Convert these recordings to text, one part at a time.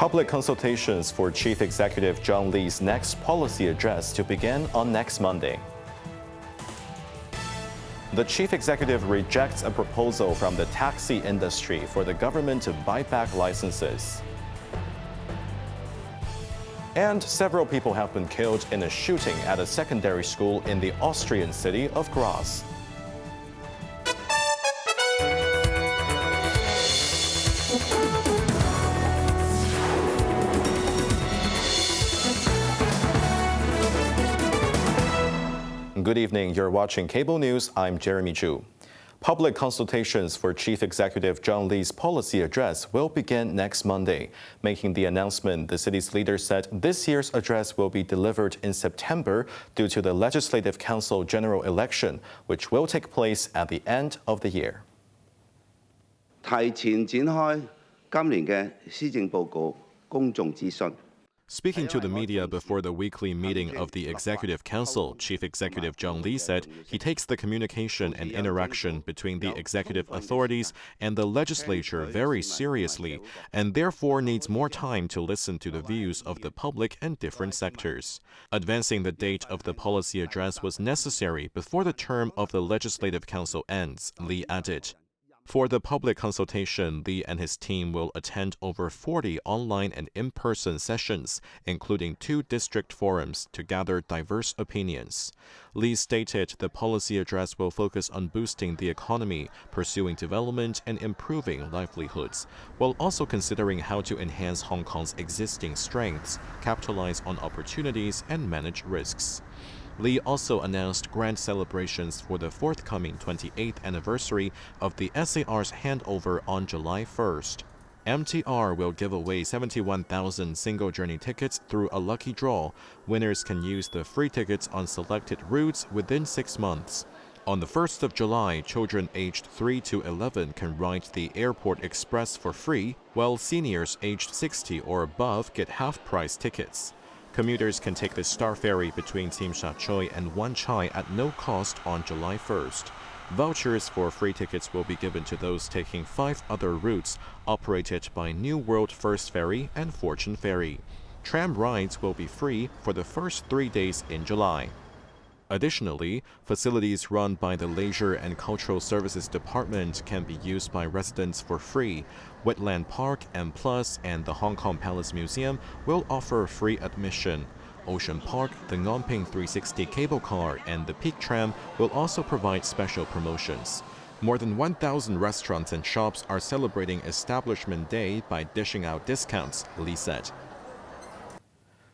Public consultations for Chief Executive John Lee's next policy address to begin on next Monday. The chief executive rejects a proposal from the taxi industry for the government to buy back licenses. And several people have been killed in a shooting at a secondary school in the Austrian city of Graz. Good evening. You're watching Cable News. I'm Jeremy Zhu. Public consultations for Chief Executive John Lee's policy address will begin next Monday. Making the announcement, the city's leader said this year's address will be delivered in September due to the Legislative Council general election, which will take place at the end of the year. 提前展開今年嘅施政報告公眾諮詢。 Speaking to the media before the weekly meeting of the Executive Council, Chief Executive John Lee said he takes the communication and interaction between the executive authorities and the legislature very seriously and therefore needs more time to listen to the views of the public and different sectors. Advancing the date of the policy address was necessary before the term of the Legislative Council ends, Lee added. For the public consultation, Lee and his team will attend over 40 online and in-person sessions, including 2 district forums, to gather diverse opinions. Lee stated the policy address will focus on boosting the economy, pursuing development, and improving livelihoods, while also considering how to enhance Hong Kong's existing strengths, capitalize on opportunities, and manage risks. Lee also announced grand celebrations for the forthcoming 28th anniversary of the SAR's handover on July 1st. MTR will give away 71,000 single-journey tickets through a lucky draw. Winners can use the free tickets on selected routes within 6 months. On the 1st of July, children aged 3 to 11 can ride the Airport Express for free, while seniors aged 60 or above get half-price tickets. Commuters can take the Star Ferry between Tsim Sha Tsui and Wan Chai at no cost on July 1st. Vouchers for free tickets will be given to those taking 5 other routes operated by New World First Ferry and Fortune Ferry. Tram rides will be free for the first 3 days in July. Additionally, facilities run by the Leisure and Cultural Services Department can be used by residents for free. Wetland Park, M+, and the Hong Kong Palace Museum will offer free admission. Ocean Park, the Ngong-Ping 360 cable car, and the Peak Tram will also provide special promotions. More than 1,000 restaurants and shops are celebrating Establishment Day by dishing out discounts, Lee said.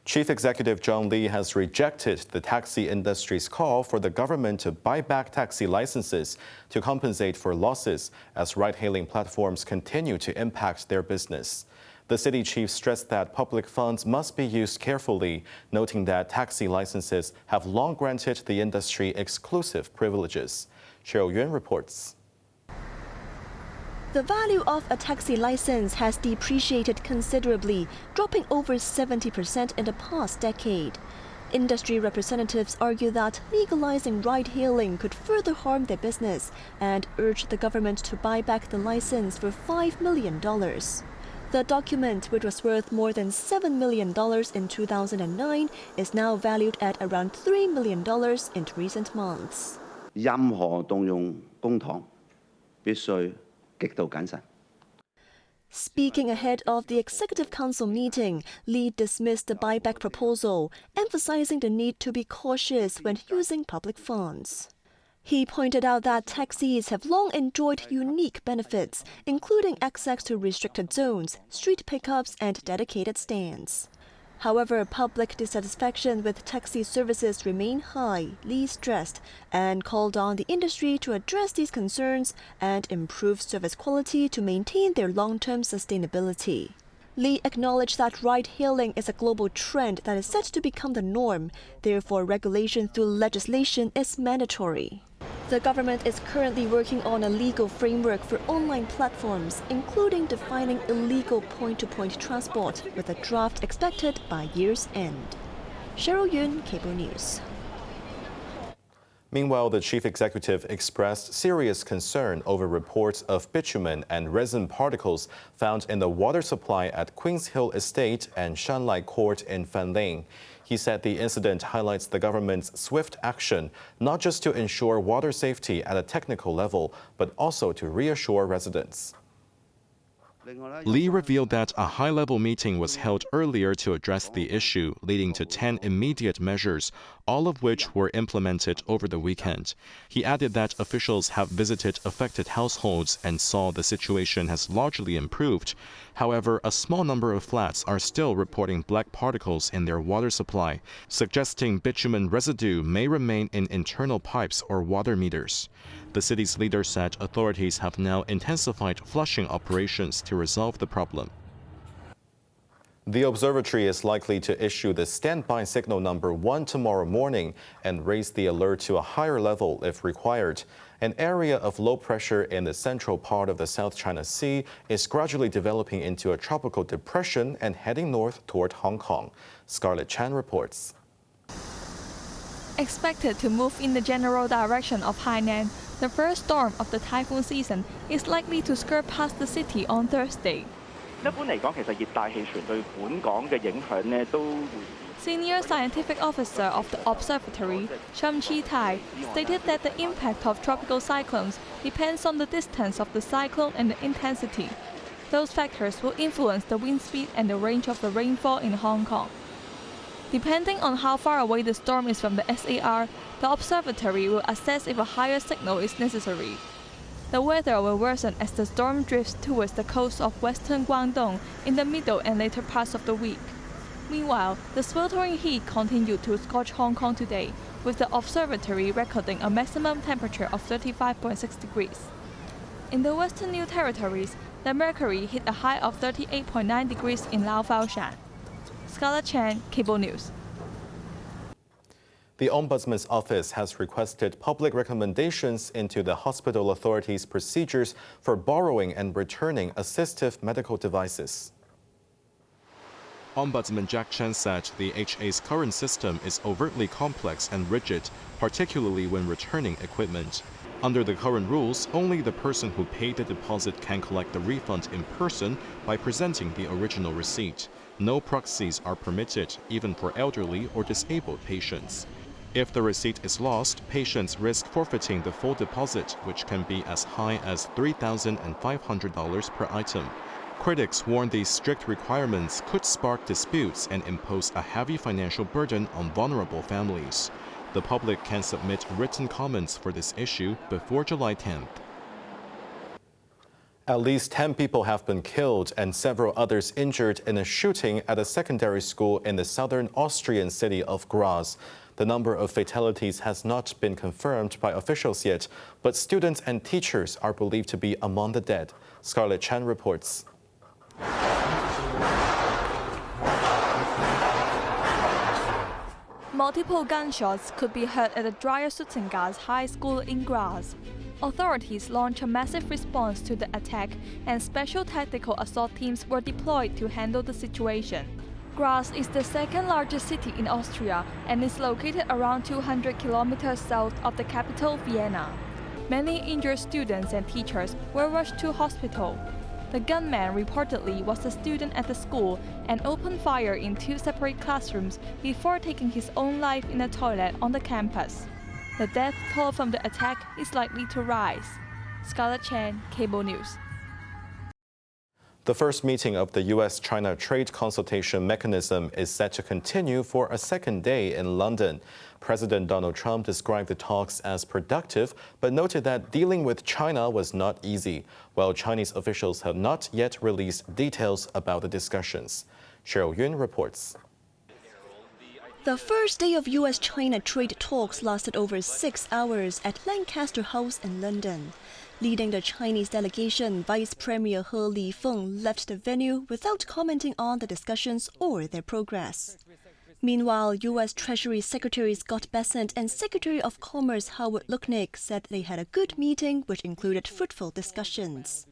Chief Executive John Lee has rejected the taxi industry's call for the government to buy back taxi licenses to compensate for losses as ride-hailing platforms continue to impact their business. The city chief stressed that public funds must be used carefully, noting that taxi licenses have long granted the industry exclusive privileges. Cheryl Yuan reports. The value of a taxi license has depreciated considerably, dropping over 70% in the past decade. Industry representatives argue that legalizing ride-hailing could further harm their business and urge the government to buy back the license for $5 million. The document, which was worth more than $7 million in 2009, is now valued at around $3 million in recent months. 任何動用公帑必須 Speaking ahead of the Executive Council meeting, Lee dismissed the buyback proposal, emphasizing the need to be cautious when using public funds. He pointed out that taxis have long enjoyed unique benefits, including access to restricted zones, street pickups, and dedicated stands. However, public dissatisfaction with taxi services remain high, Lee stressed, and called on the industry to address these concerns and improve service quality to maintain their long-term sustainability. Lee acknowledged that ride-hailing is a global trend that is set to become the norm. Therefore, regulation through legislation is mandatory. The government is currently working on a legal framework for online platforms, including defining illegal point-to-point transport, with a draft expected by year's end. Cheryl Yun, Cable News. Meanwhile, the chief executive expressed serious concern over reports of bitumen and resin particles found in the water supply at Queens Hill Estate and Shanlai Court in Fanling. He said the incident highlights the government's swift action, not just to ensure water safety at a technical level, but also to reassure residents. Lee revealed that a high-level meeting was held earlier to address the issue, leading to 10 immediate measures, all of which were implemented over the weekend. He added that officials have visited affected households and saw the situation has largely improved. However, a small number of flats are still reporting black particles in their water supply, suggesting bitumen residue may remain in internal pipes or water meters. The city's leader said authorities have now intensified flushing operations to resolve the problem. The observatory is likely to issue the standby signal number 1 tomorrow morning and raise the alert to a higher level if required. An area of low pressure in the central part of the South China Sea is gradually developing into a tropical depression and heading north toward Hong Kong. Scarlett Chan reports. Expected to move in the general direction of Hainan, the first storm of the typhoon season is likely to skirt past the city on Thursday. Senior scientific officer of the observatory, Sham Chi-tai, stated that the impact of tropical cyclones depends on the distance of the cyclone and the intensity. Those factors will influence the wind speed and the range of the rainfall in Hong Kong. Depending on how far away the storm is from the SAR, the observatory will assess if a higher signal is necessary. The weather will worsen as the storm drifts towards the coast of western Guangdong in the middle and later parts of the week. Meanwhile, the sweltering heat continued to scorch Hong Kong today, with the observatory recording a maximum temperature of 35.6 degrees. In the Western New Territories, the mercury hit a high of 38.9 degrees in Laofaoshan. Scarlett Chan, Cable News. The Ombudsman's office has requested public recommendations into the hospital authorities' procedures for borrowing and returning assistive medical devices. Ombudsman Jack Chen said the HA's current system is overtly complex and rigid, particularly when returning equipment. Under the current rules, only the person who paid the deposit can collect the refund in person by presenting the original receipt. No proxies are permitted, even for elderly or disabled patients. If the receipt is lost, patients risk forfeiting the full deposit, which can be as high as $3,500 per item. Critics warn these strict requirements could spark disputes and impose a heavy financial burden on vulnerable families. The public can submit written comments for this issue before July 10th. At least 10 people have been killed and several others injured in a shooting at a secondary school in the southern Austrian city of Graz. The number of fatalities has not been confirmed by officials yet, but students and teachers are believed to be among the dead. Scarlett Chan reports. Multiple gunshots could be heard at the Dreiersutzengasse High School in Graz. Authorities launched a massive response to the attack, and special tactical assault teams were deployed to handle the situation. Graz is the second largest city in Austria and is located around 200 kilometers south of the capital, Vienna. Many injured students and teachers were rushed to hospital. The gunman reportedly was a student at the school and opened fire in 2 separate classrooms before taking his own life in a toilet on the campus. The death toll from the attack is likely to rise. Scarlett Chan, Cable News. The first meeting of the U.S.-China trade consultation mechanism is set to continue for a second day in London. President Donald Trump described the talks as productive, but noted that dealing with China was not easy, while Chinese officials have not yet released details about the discussions. Cheryl Yun reports. The first day of U.S.-China trade talks lasted over 6 hours at Lancaster House in London. Leading the Chinese delegation, Vice Premier He Lifeng left the venue without commenting on the discussions or their progress. Meanwhile, U.S. Treasury Secretary Scott Bessent and Secretary of Commerce Howard Lutnick said they had a good meeting which included fruitful discussions.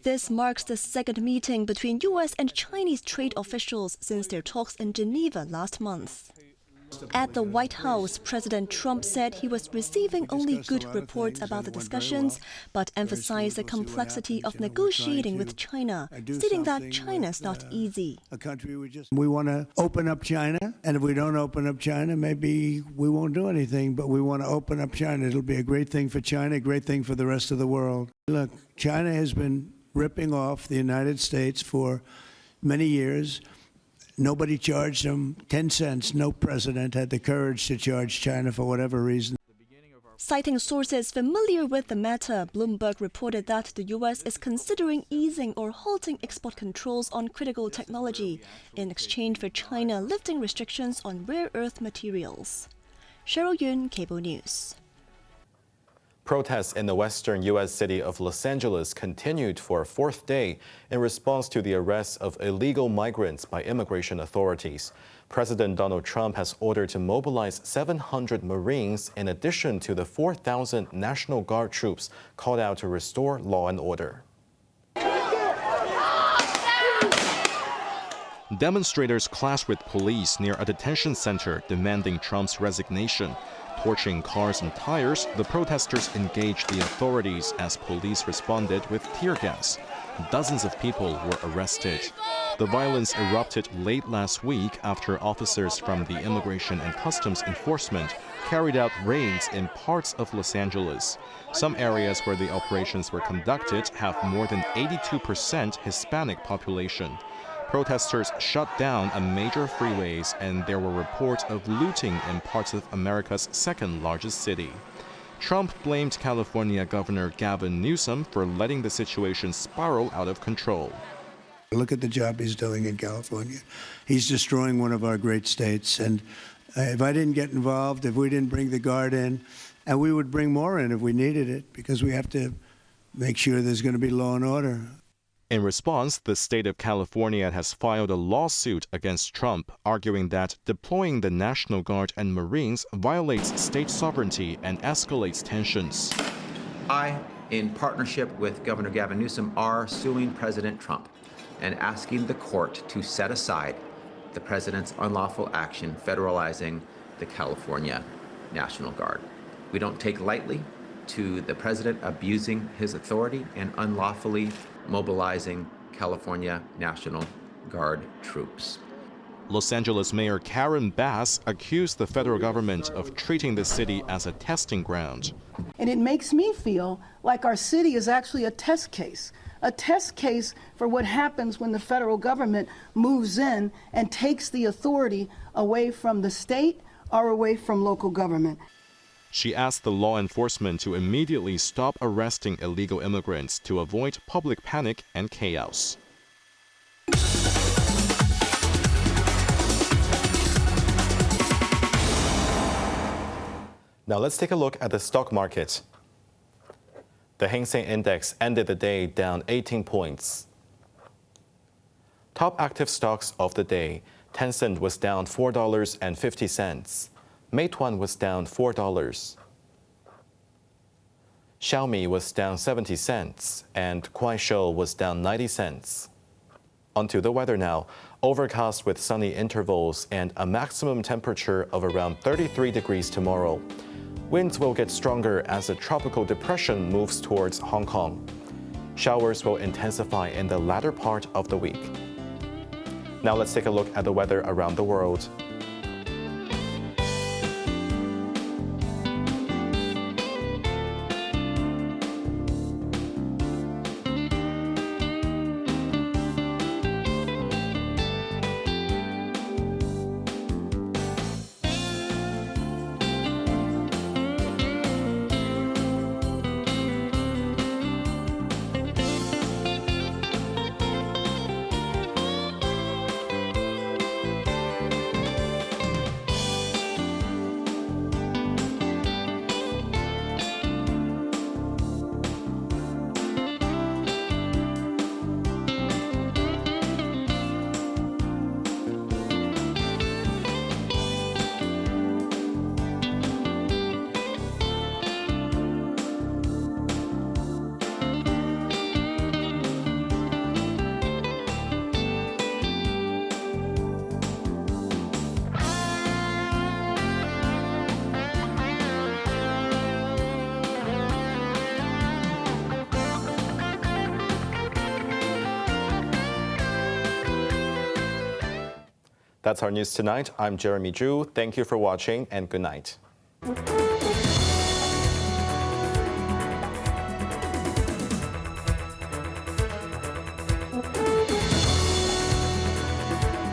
This marks the second meeting between U.S. and Chinese trade officials since their talks in Geneva last month. At the White House, President Trump said he was receiving only good reports about the discussions, but emphasized the complexity of negotiating with China, stating that China is not easy. We want to open up China, and if we don't open up China, maybe we won't do anything, but we want to open up China. It'll be a great thing for China, a great thing for the rest of the world. Look, China has been ripping off the United States for many years. Nobody charged them 10 cents. No president had the courage to charge China for whatever reason. Citing sources familiar with the matter, Bloomberg reported that the U.S. is considering easing or halting export controls on critical technology in exchange for China lifting restrictions on rare earth materials. Cheryl Yun, Cable News. Protests in the western U.S. city of Los Angeles continued for a fourth day in response to the arrest of illegal migrants by immigration authorities. President Donald Trump has ordered to mobilize 700 Marines in addition to the 4,000 National Guard troops called out to restore law and order. Demonstrators clashed with police near a detention center demanding Trump's resignation. Torching cars and tires, the protesters engaged the authorities as police responded with tear gas. Dozens of people were arrested. The violence erupted late last week after officers from the Immigration and Customs Enforcement carried out raids in parts of Los Angeles. Some areas where the operations were conducted have more than 82% Hispanic population. Protesters shut down a major freeways, and there were reports of looting in parts of America's second-largest city. Trump blamed California Governor Gavin Newsom for letting the situation spiral out of control. Look at the job he's doing in California. He's destroying one of our great states. And if I didn't get involved, if we didn't bring the Guard in, and we would bring more in if we needed it, because we have to make sure there's going to be law and order. In response, the state of California has filed a lawsuit against Trump, arguing that deploying the National Guard and Marines violates state sovereignty and escalates tensions. I, in partnership with Governor Gavin Newsom, are suing President Trump and asking the court to set aside the president's unlawful action federalizing the California National Guard. We don't take lightly to the president abusing his authority and unlawfully mobilizing California National Guard troops. Los Angeles Mayor Karen Bass accused the federal government of treating the city as a testing ground. And it makes me feel like our city is actually a test case for what happens when the federal government moves in and takes the authority away from the state or away from local government. She asked the law enforcement to immediately stop arresting illegal immigrants to avoid public panic and chaos. Now let's take a look at the stock market. The Hang Seng Index ended the day down 18 points. Top active stocks of the day: Tencent was down $4.50. Meituan was down $4. Xiaomi was down 70 cents, and Kuaishou was down 90 cents. Onto the weather now. Overcast with sunny intervals and a maximum temperature of around 33 degrees tomorrow. Winds will get stronger as a tropical depression moves towards Hong Kong. Showers will intensify in the latter part of the week. Now let's take a look at the weather around the world. That's our news tonight. I'm Jeremy Zhu. Thank you for watching and good night.